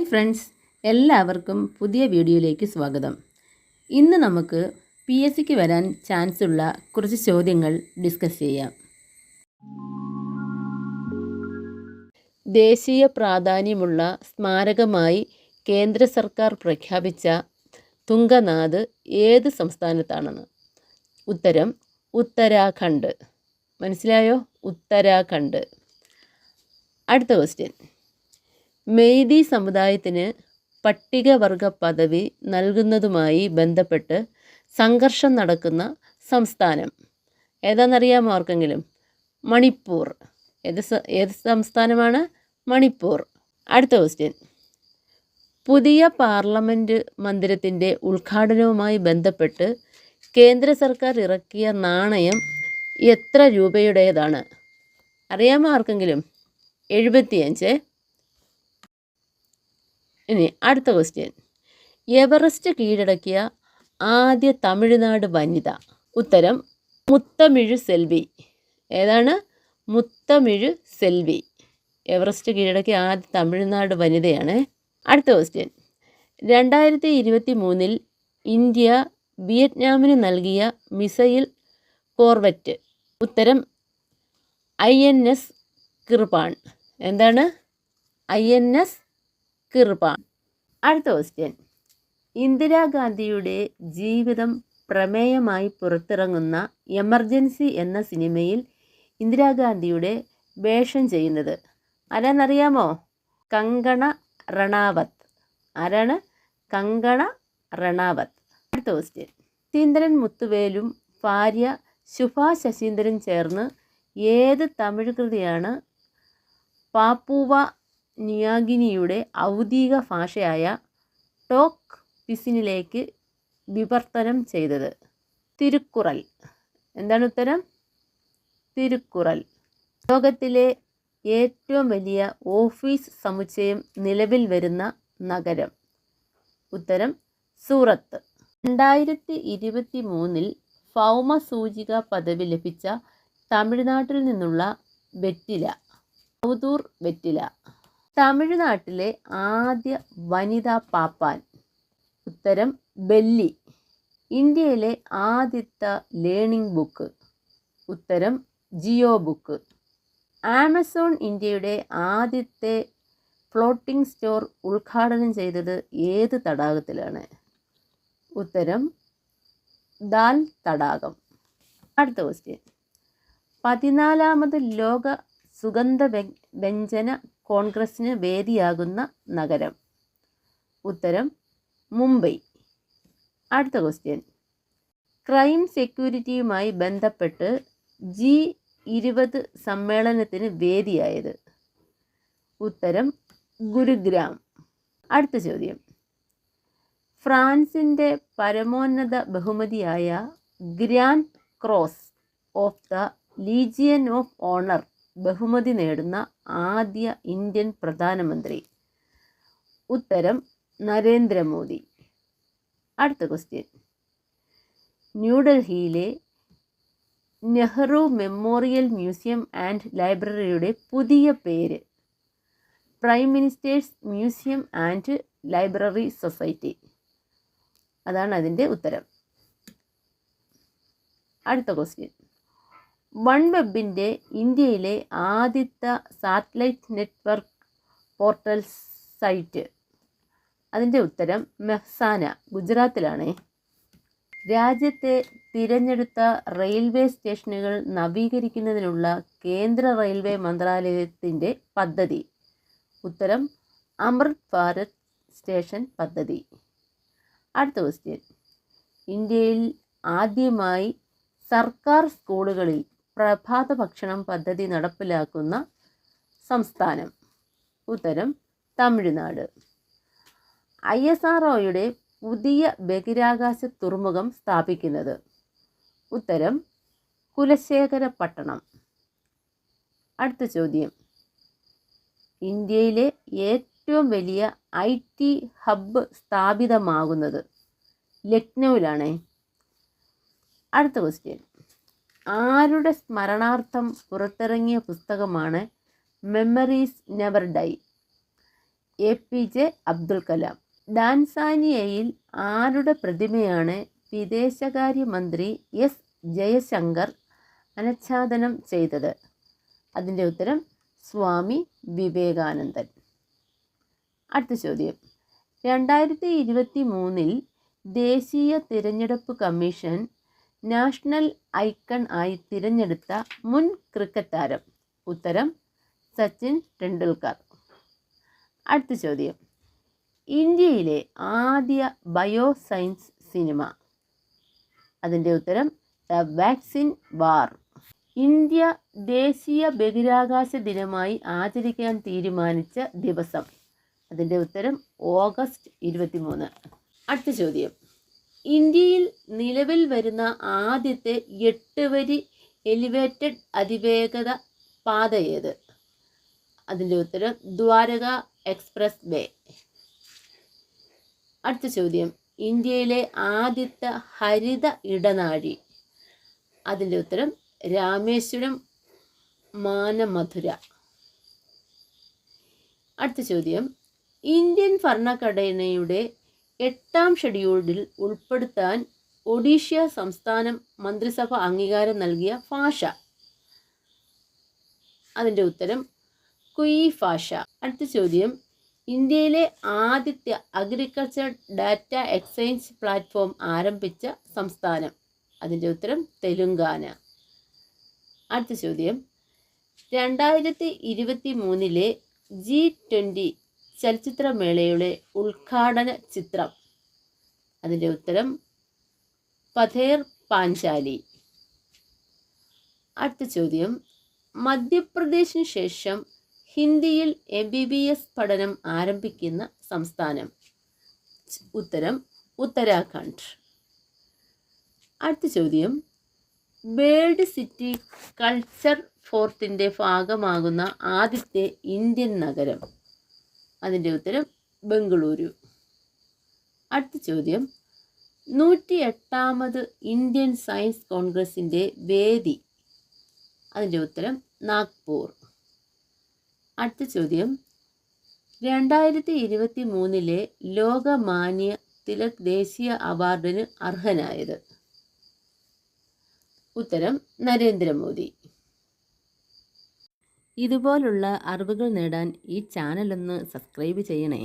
Hi friends, എല്ലാവർക്കും പുതിയ വീഡിയോയിലേക്ക് സ്വാഗതം. ഇന്ന് നമുക്ക് PSCക്ക് വരാൻ ചാൻസ് ഉള്ള കുറച്ച് ചോദ്യങ്ങൾ ഡിസ്കസ് ചെയ്യാം. ദേശീയ പ്രാധാന്യമുള്ള സ്മാരകമായി കേന്ദ്ര സർക്കാർ പ്രഖ്യാപിച്ച തുംഗനാഥ് ഏത് സംസ്ഥാനത്താണെന്ന്? ഉത്തരം ഉത്തരാഖണ്ഡ്. മനസ്സിലായോ? ഉത്തരാഖണ്ഡ്. അടുത്ത ക്വസ്റ്റ്യൻ. മെയ്തി സമുദായത്തിന് പട്ടികവർഗ പദവി നൽകുന്നതുമായി ബന്ധപ്പെട്ട് സംഘർഷം നടക്കുന്ന സംസ്ഥാനം ഏതാണെന്നറിയാമോ ആർക്കെങ്കിലും? മണിപ്പൂർ. ഏത് സംസ്ഥാനമാണ്? മണിപ്പൂർ. അടുത്ത ക്വസ്റ്റ്യൻ. പുതിയ പാർലമെൻറ്റ് മന്ദിരത്തിൻ്റെ ഉദ്ഘാടനവുമായി ബന്ധപ്പെട്ട് കേന്ദ്ര സർക്കാർ ഇറക്കിയ നാണയം എത്ര രൂപയുടേതാണ്? അറിയാമോ ആർക്കെങ്കിലും? 75. ഇനി അടുത്ത ക്വസ്റ്റ്യൻ. എവറസ്റ്റ് കീഴടക്കിയ ആദ്യ തമിഴ്നാട് വനിത? ഉത്തരം മുത്തമിഴ് സെൽവി. ഏതാണ്? മുത്തമിഴ് സെൽവി. എവറസ്റ്റ് കീഴടക്കിയ ആദ്യ തമിഴ്നാട് വനിതയാണ്. അടുത്ത ക്വസ്റ്റ്യൻ. 2023 ഇന്ത്യ വിയറ്റ്നാമിന് നൽകിയ മിസൈൽ കോർവെറ്റ്? ഉത്തരം INS കിർപാൺ. എന്താണ്? INS കിർപാൺ. അടുത്ത ക്വസ്റ്റ്യൻ. ഇന്ദിരാഗാന്ധിയുടെ ജീവിതം പ്രമേയമായി പുറത്തിറങ്ങുന്ന എമർജൻസി എന്ന സിനിമയിൽ ഇന്ദിരാഗാന്ധിയുടെ വേഷം ചെയ്യുന്നത് ആരാന്നറിയാമോ? കങ്കണ റണാവത്ത്. ആരാണ്? കങ്കണ റണാവത്ത്. അടുത്ത ക്വസ്റ്റ്യൻ. ശശീന്ദ്രൻ മുത്തുവേലും ഭാര്യ ശുഭ ശശീന്ദ്രൻ ചേർന്ന് ഏത് തമിഴ് കൃതിയാണ് പാപ്പുവ ന്യൂഗിനിയുടെ ഔദ്യോഗിക ഭാഷയായ ടോക്ക് പിസിനിലേക്ക് വിവർത്തനം ചെയ്തത്? തിരുക്കുറൽ. എന്താണ് ഉത്തരം? തിരുക്കുറൽ. ലോകത്തിലെ ഏറ്റവും വലിയ ഓഫീസ് സമുച്ചയം നിലവിൽ വരുന്ന നഗരം? ഉത്തരം സൂറത്ത്. 2023 ഭൗമസൂചിക പദവി ലഭിച്ച തമിഴ്നാട്ടിൽ നിന്നുള്ള വെറ്റില? ഔദൂർ വെറ്റില. തമിഴ്നാട്ടിലെ ആദ്യ വനിതാ പാപ്പാൻ? ഉത്തരം ബെല്ലി. ഇന്ത്യയിലെ ആദ്യത്തെ ലേണിംഗ് ബുക്ക്? ഉത്തരം ജിയോ ബുക്ക്. ആമസോൺ ഇന്ത്യയുടെ ആദ്യത്തെ ഫ്ലോട്ടിംഗ് സ്റ്റോർ ഉദ്ഘാടനം ചെയ്തത് ഏത് തടാകത്തിലാണ്? ഉത്തരം ദാൽ തടാകം. അടുത്ത ക്വസ്റ്റ്യൻ. 14ാമത് ലോക സുഗന്ധ വ്യഞ്ജന കോൺഗ്രസിന് വേദിയാകുന്ന നഗരം? ഉത്തരം മുംബൈ. അടുത്ത ക്വസ്റ്റ്യൻ. ക്രൈം സെക്യൂരിറ്റിയുമായി ബന്ധപ്പെട്ട് G20 സമ്മേളനത്തിന് വേദിയായത്? ഉത്തരം ഗുരുഗ്രാം. അടുത്ത ചോദ്യം. ഫ്രാൻസിൻ്റെ പരമോന്നത ബഹുമതിയായ grand cross of the legion of owner ബഹുമതി നേടുന്ന ആദ്യ ഇന്ത്യൻ പ്രധാനമന്ത്രി? ഉത്തരം നരേന്ദ്രമോദി. അടുത്ത ക്വസ്റ്റ്യൻ. ന്യൂഡൽഹിയിലെ നെഹ്റു മെമ്മോറിയൽ മ്യൂസിയം ആൻഡ് ലൈബ്രറിയുടെ പുതിയ പേര്? Prime ministers museum and library society. അതാണ് അതിൻ്റെ ഉത്തരം. അടുത്ത ക്വസ്റ്റ്യൻ. വൺവെബിൻ്റെ ഇന്ത്യയിലെ ആദ്യത്തെ സാറ്റലൈറ്റ് നെറ്റ്വർക്ക് പോർട്ടൽ സൈറ്റ്? അതിൻ്റെ ഉത്തരം മെഹ്സാന, ഗുജറാത്തിലാണ്. രാജ്യത്തെ തിരഞ്ഞെടുത്ത റെയിൽവേ സ്റ്റേഷനുകൾ നവീകരിക്കുന്നതിനുള്ള കേന്ദ്ര റെയിൽവേ മന്ത്രാലയത്തിൻ്റെ പദ്ധതി? ഉത്തരം അമൃത് ഭാരത് സ്റ്റേഷൻ പദ്ധതി. അടുത്ത ക്വസ്റ്റ്യൻ. ഇന്ത്യയിൽ ആദ്യമായി സർക്കാർ സ്കൂളുകളിൽ പ്രഭാത ഭക്ഷണം പദ്ധതി നടപ്പിലാക്കുന്ന സംസ്ഥാനം? ഉത്തരം തമിഴ്നാട്. ISROയുടെ പുതിയ ബഹിരാകാശ തുറമുഖം സ്ഥാപിക്കുന്നത്? ഉത്തരം കുലശേഖരപട്ടണം. അടുത്ത ചോദ്യം. ഇന്ത്യയിലെ ഏറ്റവും വലിയ IT ഹബ്ബ് സ്ഥാപിതമാകുന്നത് ലക്നൗവിലാണ്. അടുത്ത ക്വസ്റ്റ്യൻ. ആരുടെ സ്മരണാർത്ഥം പുറത്തിറങ്ങിയ പുസ്തകമാണ് memories never die? APJ Abdul Kalam. ടാൻസാനിയയിൽ ആരുടെ പ്രതിമയാണ് വിദേശകാര്യമന്ത്രി S ജയശങ്കർ അനാച്ഛാദനം ചെയ്തത്? അതിൻ്റെ ഉത്തരം സ്വാമി വിവേകാനന്ദൻ. അടുത്ത ചോദ്യം, 2023 ദേശീയ തിരഞ്ഞെടുപ്പ് കമ്മീഷൻ നാഷണൽ ഐക്കൺ ആയി തിരഞ്ഞെടുത്ത മുൻ ക്രിക്കറ്റ് താരം? ഉത്തരം സച്ചിൻ ടെണ്ടുൽക്കർ. അടുത്ത ചോദ്യം, ഇന്ത്യയിലെ ആദ്യ ബയോസയൻസ് സിനിമ? അതിൻ്റെ ഉത്തരം ദ വാക്സിൻ വാർ. ഇന്ത്യ ദേശീയ ബഹിരാകാശ ദിനമായി ആചരിക്കാൻ തീരുമാനിച്ച ദിവസം? അതിൻ്റെ ഉത്തരം ഓഗസ്റ്റ് 23. അടുത്ത ചോദ്യം, ഇന്ത്യയിൽ നിലവിൽ വരുന്ന ആദ്യത്തെ 8 വരി എലിവേറ്റഡ് അതിവേഗത പാത ഏത്? അതിൻ്റെ ഉത്തരം ദ്വാരക എക്സ്പ്രസ് വേ. അടുത്ത ചോദ്യം, ഇന്ത്യയിലെ ആദ്യത്തെ ഹരിത ഇടനാഴി? അതിൻ്റെ ഉത്തരം രാമേശ്വരം മാനമധുര. അടുത്ത ചോദ്യം, ഇന്ത്യൻ ഭരണഘടനയുടെ 8ാം ഷെഡ്യൂളിൽ ഉൾപ്പെടുത്താൻ ഒഡീഷ സംസ്ഥാനം മന്ത്രിസഭ അംഗീകാരം നൽകിയ ഭാഷ? അതിൻ്റെ ഉത്തരം കുയി ഭാഷ. അടുത്ത ചോദ്യം, ഇന്ത്യയിലെ ആദ്യത്തെ അഗ്രികൾച്ചർ ഡാറ്റ എക്സ്ചേഞ്ച് പ്ലാറ്റ്ഫോം ആരംഭിച്ച സംസ്ഥാനം? അതിൻ്റെ ഉത്തരം തെലുങ്കാന. അടുത്ത ചോദ്യം, 2023 G20 ചലച്ചിത്രമേളയുടെ ഉദ്ഘാടന ചിത്രം? അതിൻ്റെ ഉത്തരം പഥേർ പാഞ്ചാലി. അടുത്ത ചോദ്യം, മധ്യപ്രദേശിന് ശേഷം ഹിന്ദിയിൽ MBBS പഠനം ആരംഭിക്കുന്ന സംസ്ഥാനം? ഉത്തരം ഉത്തരാഖണ്ഡ്. അടുത്ത ചോദ്യം, വേൾഡ് സിറ്റി കൾച്ചർ ഫോർത്തിൻ്റെ ഭാഗമാകുന്ന ആദ്യത്തെ ഇന്ത്യൻ നഗരം? അതിൻ്റെ ഉത്തരം ബംഗളൂരു. അടുത്ത ചോദ്യം, 108ാമത് ഇന്ത്യൻ സയൻസ് കോൺഗ്രസിൻ്റെ വേദി? അതിൻ്റെ ഉത്തരം നാഗ്പൂർ. അടുത്ത ചോദ്യം, 2023 ലോകമാന്യ തിലക് ദേശീയ അവാർഡിന് അർഹനായത്? ഉത്തരം നരേന്ദ്രമോദി. ഇതുപോലുള്ള അറിവുകൾ നേടാൻ ഈ ചാനലൊന്ന് സബ്സ്ക്രൈബ് ചെയ്യണേ.